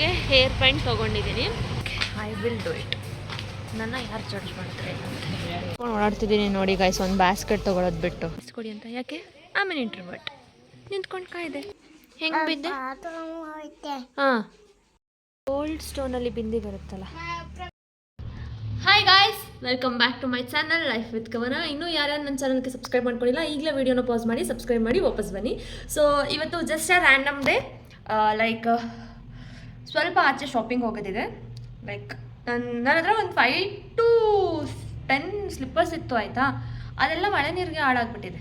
ಪಾಪುಗೆ hair band ತೊಗೊಂಡಿದ್ದೀನಿ. I will do it. ನನ್ನ ಯಾರು ಜಡ್ಜ್ ಮಾಡ್ತಾರೆ ಓಡಾಡ್ತಿದ್ದೀನಿ ನೋಡಿ ಗೈಸ್. ಒಂದು ಬ್ಯಾಸ್ಕೆಟ್ ತೊಗೊಳೋದು ಬಿಟ್ಟು ಕೊಡಿ ಅಂತ. ಯಾಕೆ ಆಮೇಲೆ ಇಂಟ್ರೋವರ್ಟ್ ನಿಂತ್ಕೊಂಡು ಕಾಯ್ದೆ. ಹೆಂಗೆ ಬಿದ್ದೆ? ಹಾಂ, ಓಲ್ಡ್ ಸ್ಟೋನಲ್ಲಿ ಬಿಂದಿ ಬರುತ್ತಲ್ಲ. Hi guys, welcome back to my channel life with Kavana. ಇನ್ನೂ ಯಾರ್ಯಾರು ನನ್ನ ಚಾನಲ್ಗೆ ಸಬ್ಸ್ಕ್ರೈಬ್ ಮಾಡ್ಕೊಂಡಿಲ್ಲ, ಈಗಲೇ ವೀಡಿಯೋನ ಪಾಸ್ ಮಾಡಿ ಸಬ್ಸ್ಕ್ರೈಬ್ ಮಾಡಿ ವಾಪಸ್ ಬನ್ನಿ. ಸೊ ಇವತ್ತು ಜಸ್ಟ್ ಆ ರ್ಯಾಂಡಮ್ ಡೇ. ಲೈಕ್ ಸ್ವಲ್ಪ ಆಚೆ ಶಾಪಿಂಗ್ ಹೋಗೋದಿದೆ. ಲೈಕ್ ನನ್ನ ಹತ್ರ ಒಂದು 5 to 10 ಸ್ಲಿಪ್ಪರ್ಸ್ ಇತ್ತು ಆಯಿತಾ. ಅದೆಲ್ಲ ಮಳೆ ನೀರಿಗೆ ಹಾಳಾಗ್ಬಿಟ್ಟಿದೆ.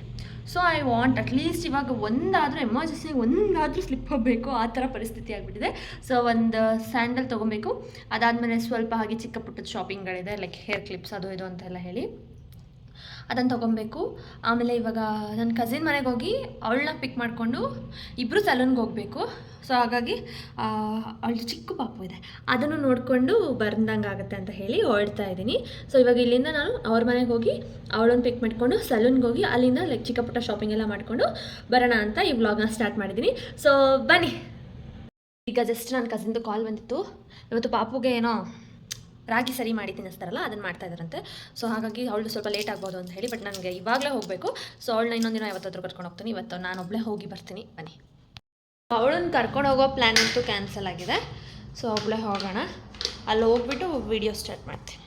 ಸೊ ಐ ವಾಂಟ್ ಅಟ್ಲೀಸ್ಟ್ ಇವಾಗ ಒಂದಾದರೂ ಎಮರ್ಜೆನ್ಸಿ ಒಂದಾದರೂ ಸ್ಲಿಪ್ ಹೋಗಬೇಕು, ಆ ಥರ ಪರಿಸ್ಥಿತಿ ಆಗಿಬಿಟ್ಟಿದೆ. ಸೊ ಒಂದು ಸ್ಯಾಂಡಲ್ ತೊಗೊಬೇಕು. ಅದಾದಮೇಲೆ ಸ್ವಲ್ಪ ಹಾಗೆ ಚಿಕ್ಕ ಪುಟ್ಟದ ಶಾಪಿಂಗ್ಗಳಿದೆ, ಲೈಕ್ ಹೇರ್ ಕ್ಲಿಪ್ಸ್ ಅದು ಇದು ಅಂತೆಲ್ಲ ಹೇಳಿ ಅದನ್ನು ತೊಗೊಬೇಕು. ಆಮೇಲೆ ಇವಾಗ ನನ್ನ ಕಸಿನ್ ಮನೆಗೆ ಹೋಗಿ ಅವಳನ್ನ ಪಿಕ್ ಮಾಡಿಕೊಂಡು ಇಬ್ಬರು ಸಲೂನ್ಗೆ ಹೋಗಬೇಕು. ಸೊ ಹಾಗಾಗಿ ಅವಳು ಚಿಕ್ಕ ಪಾಪು ಇದೆ, ಅದನ್ನು ನೋಡಿಕೊಂಡು ಬಂದಂಗೆ ಆಗುತ್ತೆ ಅಂತ ಹೇಳಿ ಹೊರಡ್ತಾ ಇದ್ದೀನಿ. ಸೊ ಇವಾಗ ಇಲ್ಲಿಂದ ನಾನು ಅವ್ರ ಮನೆಗೆ ಹೋಗಿ ಅವಳನ್ನು ಪಿಕ್ ಮಾಡಿಕೊಂಡು ಸಲೂನ್ಗೆ ಹೋಗಿ ಅಲ್ಲಿಂದ ಲೈಕ್ ಚಿಕ್ಕ ಪುಟ್ಟ ಶಾಪಿಂಗ್ ಎಲ್ಲ ಮಾಡಿಕೊಂಡು ಬರೋಣ ಅಂತ ಈ ವ್ಲಾಗ್ನ ಸ್ಟಾರ್ಟ್ ಮಾಡಿದ್ದೀನಿ. ಸೊ ಬನ್ನಿ. ಈಗ ಜಸ್ಟ್ ನನ್ನ ಕಸಿನ್ದು ಕಾಲ್ ಬಂದಿತ್ತು. ಇವತ್ತು ಪಾಪುಗೆ ಏನೋ ರಾಗಿ ಸರಿ ಮಾಡಿ ತಿನ್ನಿಸ್ತಾರಲ್ಲ, ಅದನ್ನು ಮಾಡ್ತಾ ಇದ್ದಾರಂತೆ. ಸೊ ಹಾಗಾಗಿ ಅವಳು ಸ್ವಲ್ಪ ಲೇಟ್ ಆಗ್ಬೋದು ಅಂತ ಹೇಳಿ, ಬಟ್ ನನಗೆ ಇವಾಗಲೇ ಹೋಗಬೇಕು. ಸೊ ಅವಳನ್ನ ಇನ್ನೊಂದಿನ ಯಾವತ್ತಾದ್ರೂ ಕರ್ಕೊಂಡು ಹೋಗ್ತೀನಿ. ಇವತ್ತು ನಾನು ಒಬ್ಬಳೇ ಹೋಗಿ ಬರ್ತೀನಿ. ಬನ್ನಿ. ಅವಳನ್ನ ಕರ್ಕೊಂಡು ಹೋಗೋ ಪ್ಲ್ಯಾನ್ ಅಂತೂ ಕ್ಯಾನ್ಸಲ್ ಆಗಿದೆ. ಸೊ ಒಬ್ಬಳೇ ಹೋಗೋಣ. ಅಲ್ಲಿ ಹೋಗ್ಬಿಟ್ಟು ವಿಡಿಯೋ ಸ್ಟಾರ್ಟ್ ಮಾಡ್ತೀನಿ,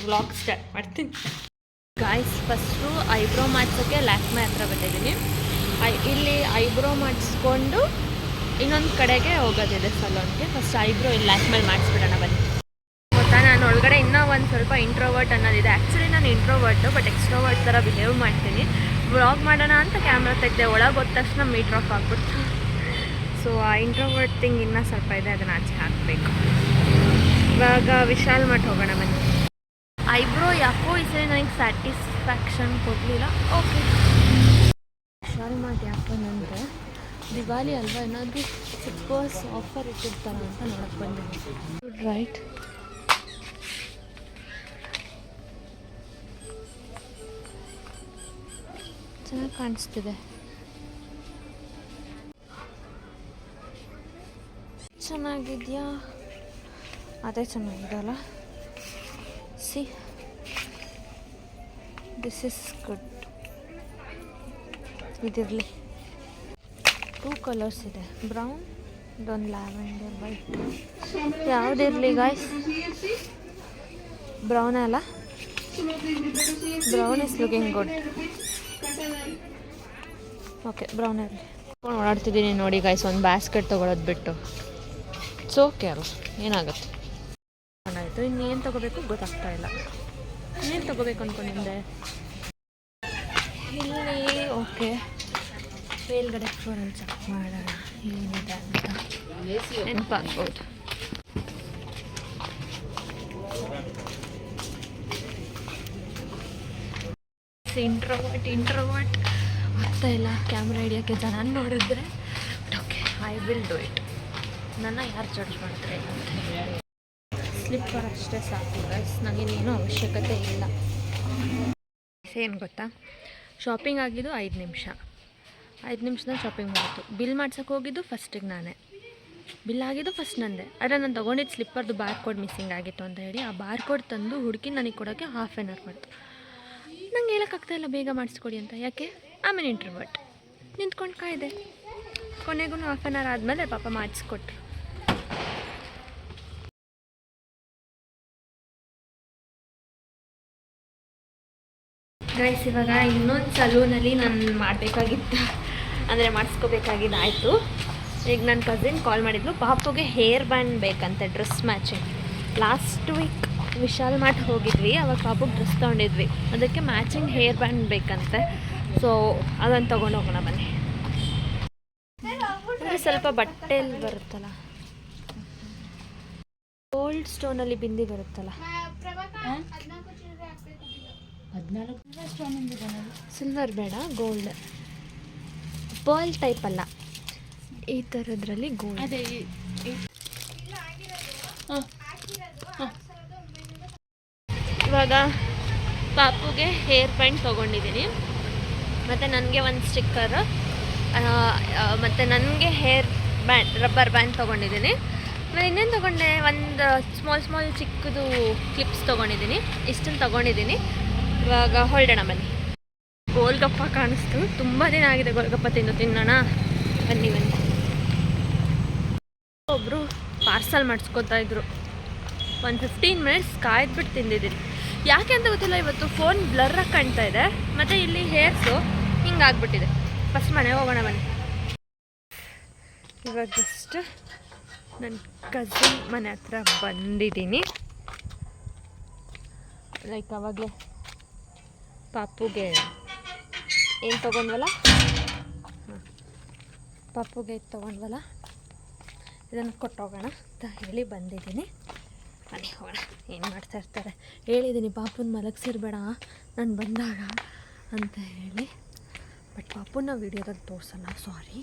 ವ್ಲಾಗ್ ಸ್ಟಾರ್ಟ್ ಮಾಡ್ತೀನಿ. ಗಾಯ್ಸ್, ಫಸ್ಟು ಐಬ್ರೋ ಮಾಡಿಸೋಕ್ಕೆ ಲ್ಯಾಕ್ಮೆ ಹತ್ರ ಬಂದಿದ್ದೀನಿ. ಇಲ್ಲಿ ಐಬ್ರೋ ಮಾಡಿಸ್ಕೊಂಡು ಇನ್ನೊಂದು ಕಡೆಗೆ ಹೋಗೋದಿದೆ ಸಲೂನ್ಗೆ. ಫಸ್ಟ್ ಐಬ್ರೋ ಇಲ್ಲಿ ಲ್ಯಾಕ್ಮೇಲೆ ಮಾಡಿಸ್ಬಿಡೋಣ ಬನ್ನಿ. ನಾನು ಒಳಗಡೆ ಇನ್ನೂ ಒಂದು ಸ್ವಲ್ಪ ಇಂಟ್ರೋವರ್ಟ್ ಅನ್ನೋದಿದೆ. ಆ್ಯಕ್ಚುಲಿ ನಾನು ಇಂಟ್ರೋವರ್ಟು, ಬಟ್ ಎಕ್ಸ್ಟ್ರೋವರ್ಟ್ ಥರ ಬಿಹೇವ್ ಮಾಡ್ತೀನಿ. ವ್ಲಾಗ್ ಮಾಡೋಣ ಅಂತ ಕ್ಯಾಮ್ರಾ ತೆಗೆದೆ, ಒಳಗೆ ಹೋದ ತಕ್ಷಣ ಮೀಟ್ರ್ ಆಫ್ ಆಗ್ಬಿಡ್ತು. ಸೊ ಆ ಇಂಟ್ರೋವರ್ಟ್ ಥಿಂಗ್ ಇನ್ನೂ ಸ್ವಲ್ಪ ಇದೆ, ಅದನ್ನು ಆಚೆ ಹಾಕಬೇಕು. ಇವಾಗ ವಿಶಾಲ್ ಮಠ ಹೋಗೋಣ ಬನ್ನಿ. ಐಬ್ರೋ ಯಾಕೋ ಈ ಸರಿ ನನಗೆ ಸ್ಯಾಟಿಸ್ಫ್ಯಾಕ್ಷನ್ ಕೊಡಲಿಲ್ಲ. ಓಕೆ, ವಿಶಾಲ್ ಮಠ ಯಾಕೋ ನನಗೆ ದಿವಾಲಿ ಅಲ್ವಾ, ಏನಾದರೂ ಸೂಪರ್ಸ್ ಆಫರ್ ಇಟ್ಟಿರ್ತಾರ ಅಂತ ನೋಡಕ್ಕೆ ಬಂದಿದ್ದೀನಿ. ರೈಟ್, ಚೆನ್ನಾಗಿ ಕಾಣಿಸ್ತಿದೆ. ಚೆನ್ನಾಗಿದೆಯಾ? ಅದೇ ಚೆನ್ನಾಗಿದೆಯಲ್ಲ. See, this is good. ಇದಿರಲಿ. 2 ಕಲರ್ಸ್ ಇದೆ, ಬ್ರೌನ್ ಇದೊಂದು ಲ್ಯಾವೆಂಡರ್ ವೈಟ್. ಯಾವುದಿರಲಿ ಗಾಯ್ಸ್? ಬ್ರೌನ್ ಅಲ್ಲ, brown is looking good. Okay, brown ಇರಲಿ. ಓಡಾಡ್ತಿದ್ದೀನಿ ನೋಡಿ ಗಾಯ್ಸ್. ಒಂದು ಬ್ಯಾಸ್ಕೆಟ್ ತೊಗೊಳೋದು ಬಿಟ್ಟು ಓಕೆ ಅಲ್ಲ, ಏನಾಗುತ್ತೆ. ಆಯಿತು, ಇನ್ನೇನು ತೊಗೋಬೇಕು ಗೊತ್ತಾಗ್ತಾ ಇಲ್ಲ. ಇನ್ನೇನು ತೊಗೋಬೇಕು ಅಂದ್ಕೊಂಡಿದ್ದೆ ಇಲ್ಲಿ. ಓಕೆ, ಮೇಲ್ಗಡೆ ಫ್ಲೋರಲ್ಲಿ ಚೆಕ್ ಮಾಡೋಣ ಏನಿದೆ ಅಂತ ನೆನಪಾಗ್ಬೋದು. ಇಂಟ್ರೋವರ್ಟ್ ಆಗ್ತಾ ಇಲ್ಲ ಕ್ಯಾಮ್ರಾ ಹಿಡಿಯೋಕ್ಕೆ. ಜನ ನೋಡಿದ್ರೆ okay, I will do it. ನನ್ನ ಯಾರು ಜಡ್ಜ್ ಮಾಡ್ತಾರೆ ಅಂತ ಹೇಳಿ. ಸ್ಲಿಪ್ಪರ್ ಅಷ್ಟೇ ಸಾಕು ಗೈಸ್, ನನಗೇನೇನೂ ಅವಶ್ಯಕತೆ ಇಲ್ಲ. ಏನು ಗೊತ್ತಾ, ಶಾಪಿಂಗ್ ಆಗಿದ್ದು 5 ನಿಮಿಷದಲ್ಲಿ ಶಾಪಿಂಗ್ ಮಾಡಿತ್ತು. ಬಿಲ್ ಮಾಡ್ಸೋಕೆ ಹೋಗಿದ್ದು ಫಸ್ಟಿಗೆ ನಾನೇ. ಬಿಲ್ ಆಗಿದ್ದು ಫಸ್ಟ್ ನಂದೆ. ಆದರೆ ನಾನು ತೊಗೊಂಡಿದ್ದು ಸ್ಲಿಪ್ಪರ್ದು ಬಾರ್-ಕೋಡ್ ಮಿಸ್ಸಿಂಗ್ ಆಗಿತ್ತು ಅಂತ ಹೇಳಿ ಆ ಬಾರ್-ಕೋಡ್ ತಂದು ಹುಡುಕಿ ನನಗೆ ಕೊಡೋಕ್ಕೆ ½ an hour ಮಾಡ್ತು. ನಂಗೆ ಹೇಳೋಕ್ಕಾಗ್ತಾಯಿಲ್ಲ ಬೇಗ ಮಾಡಿಸ್ಕೊಡಿ ಅಂತ. ಯಾಕೆ ಆಮೇಲೆ ಇಂಟ್ರೋವರ್ಟ್ ನಿಂತ್ಕೊಂಡು ಕಾಯ್ದೆ. ಕೊನೆಗೂ ½ an hour ಆದಮೇಲೆ ಪಾಪ ಮಾಡಿಸ್ಕೊಟ್ರು. ಗೈಸ್, ಇವಾಗ ಇನ್ನೊಂದು ಸಲೂನಲ್ಲಿ ನಾನು ಮಾಡಿಸ್ಕೋಬೇಕಾಗಿದ್ದಾಯಿತು. ಈಗ ನನ್ನ ಕಸಿನ್ ಕಾಲ್ ಮಾಡಿದ್ಲು, ಪಾಪುಗೆ ಹೇರ್ ಬ್ಯಾಂಡ್ ಬೇಕಂತೆ, dress matching. Last week Vishal ಮಠ ಹೋಗಿದ್ವಿ, ಅವಾಗ ಪಾಪುಗೆ ಡ್ರೆಸ್ ತೊಗೊಂಡಿದ್ವಿ, ಅದಕ್ಕೆ ಮ್ಯಾಚಿಂಗ್ ಹೇರ್ ಬ್ಯಾಂಡ್ ಬೇಕಂತೆ. ಸೊ ಅದನ್ನು ತೊಗೊಂಡು ಹೋಗೋಣ ಬನ್ನಿ. ಅಂದರೆ ಸ್ವಲ್ಪ ಬಟ್ಟೆಯಲ್ಲಿ ಬರುತ್ತಲ್ಲ, ಓಲ್ಡ್ ಸ್ಟೋನಲ್ಲಿ ಬಿಂದಿ ಬರುತ್ತಲ್ಲ. ಸಿಲ್ವರ್ ಬೇಡ, ಗೋಲ್ಡ್, ಪರ್ಲ್ ಟೈಪ್ ಅಲ್ಲ, ಈ ಥರದ್ರಲ್ಲಿ ಗೋಲ್ಡ್. ಇವಾಗ ಪಾಪುಗೆ ಹೇರ್ ಬ್ಯಾಂಡ್ ತೊಗೊಂಡಿದ್ದೀನಿ, ಮತ್ತು ನನಗೆ ಒಂದು ಸ್ಟಿಕ್ಕರ್, ಮತ್ತು ನನಗೆ ಹೇರ್ ಬ್ಯಾಂಡ್ ರಬ್ಬರ್ ಬ್ಯಾಂಡ್ ತೊಗೊಂಡಿದ್ದೀನಿ. ನಾನು ಇನ್ನೇನು ತೊಗೊಂಡೆ, ಒಂದು ಸ್ಮಾಲ್ ಚಿಕ್ಕದು ಕ್ಲಿಪ್ಸ್ ತೊಗೊಂಡಿದ್ದೀನಿ, ಇಷ್ಟನ್ನು ತೊಗೊಂಡಿದ್ದೀನಿ. ಇವಾಗ ಹೊರಡೋಣ ಬನ್ನಿ. ಗೋಲ್ಗಪ್ಪ ಕಾಣಿಸ್ತು, ತುಂಬ ದಿನ ಆಗಿದೆ ಗೋಲ್ಗಪ್ಪ ತಿನ್ನೋಣ. ಬನ್ನಿ. ಒಬ್ಬರು ಪಾರ್ಸಲ್ ಮಾಡಿಸ್ಕೊತಾ ಇದ್ರು. ಒಂದು 15 ಮಿನಿಟ್ಸ್ ಕಾಯ್ದುಬಿಟ್ಟು ತಿಂದಿದ್ದೀನಿ. ಯಾಕೆ ಅಂತ ಗೊತ್ತಿಲ್ಲ, ಇವತ್ತು ಫೋನ್ ಬ್ಲರ್ರಾಗಿ ಕಾಣ್ತಾ ಇದೆ, ಮತ್ತು ಇಲ್ಲಿ ಹೇರ್ಸು ಹಿಂಗಾಗ್ಬಿಟ್ಟಿದೆ. ಫಸ್ಟ್ ಮನೆಗೆ ಹೋಗೋಣ ಬನ್ನಿ. ಇವಾಗ ಜಸ್ಟ್ ನನ್ನ ಕಸಿನ್ ಮನೆ ಹತ್ರ ಬಂದಿದ್ದೀನಿ. ಲೈಕ್ ಆವಾಗಲೇ ಪಾಪುಗೆ ಏನು ತೊಗೊಂಡ್ವಲ್ಲ, ಪಾಪುಗೆ ಇದು ತೊಗೊಂಡ್ವಲ್ಲ, ಇದನ್ನು ಕೊಟ್ಟೋಗೋಣ ಅಂತ ಹೇಳಿ ಬಂದಿದ್ದೀನಿ. ಬನ್ನಿ ಹೋಗೋಣ. ಏನು ಮಾಡ್ತಾ ಇರ್ತಾರೆ ಹೇಳಿದ್ದೀನಿ, ಪಾಪುನ ಮಲಗಿಸಿರ್ಬೇಡ ನಾನು ಬಂದಾಗ ಅಂತ ಹೇಳಿ. ಬಟ್ ಪಾಪುನ ವೀಡಿಯೋದಲ್ಲಿ ತೋರಿಸಲ್ಲ, ಸಾರಿ.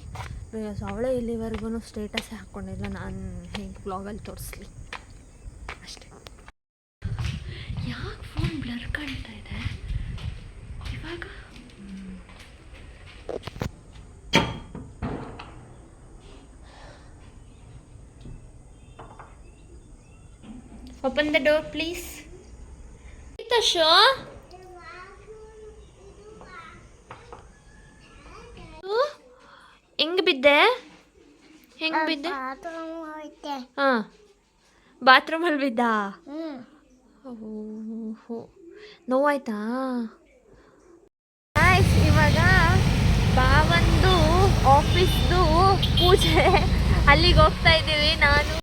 ಬಿಕಾಸ್ ಅವಳೇ ಇಲ್ಲಿವರೆಗೂ ಸ್ಟೇಟಸ್ಸೇ ಹಾಕ್ಕೊಂಡಿಲ್ಲ, ನಾನು ಹೇಗೆ ಬ್ಲಾಗಲ್ಲಿ ತೋರಿಸ್ಲಿ ಅಷ್ಟೇ. ಯಾಕೆ ಫೋನ್ ಬ್ಲರ್ ಕಾಣ್ತಾ ಇದೆ ಇವಾಗ? Open the door, please. The show. ಹೆಂಗೆ ಬಿದ್ದೆ? ಹಾಂ, ಬಾತ್ರೂಮಲ್ಲಿ ಬಿದ್ದ. ಓಹೋ, ನೋವಾಯ್ತಾ? ಇವಾಗ ಬಾವಂದು ಆಫೀಸ್ದು ಪೂಜೆ, ಅಲ್ಲಿಗೆ ಹೋಗ್ತಾ ಇದ್ದೀವಿ. ನಾನು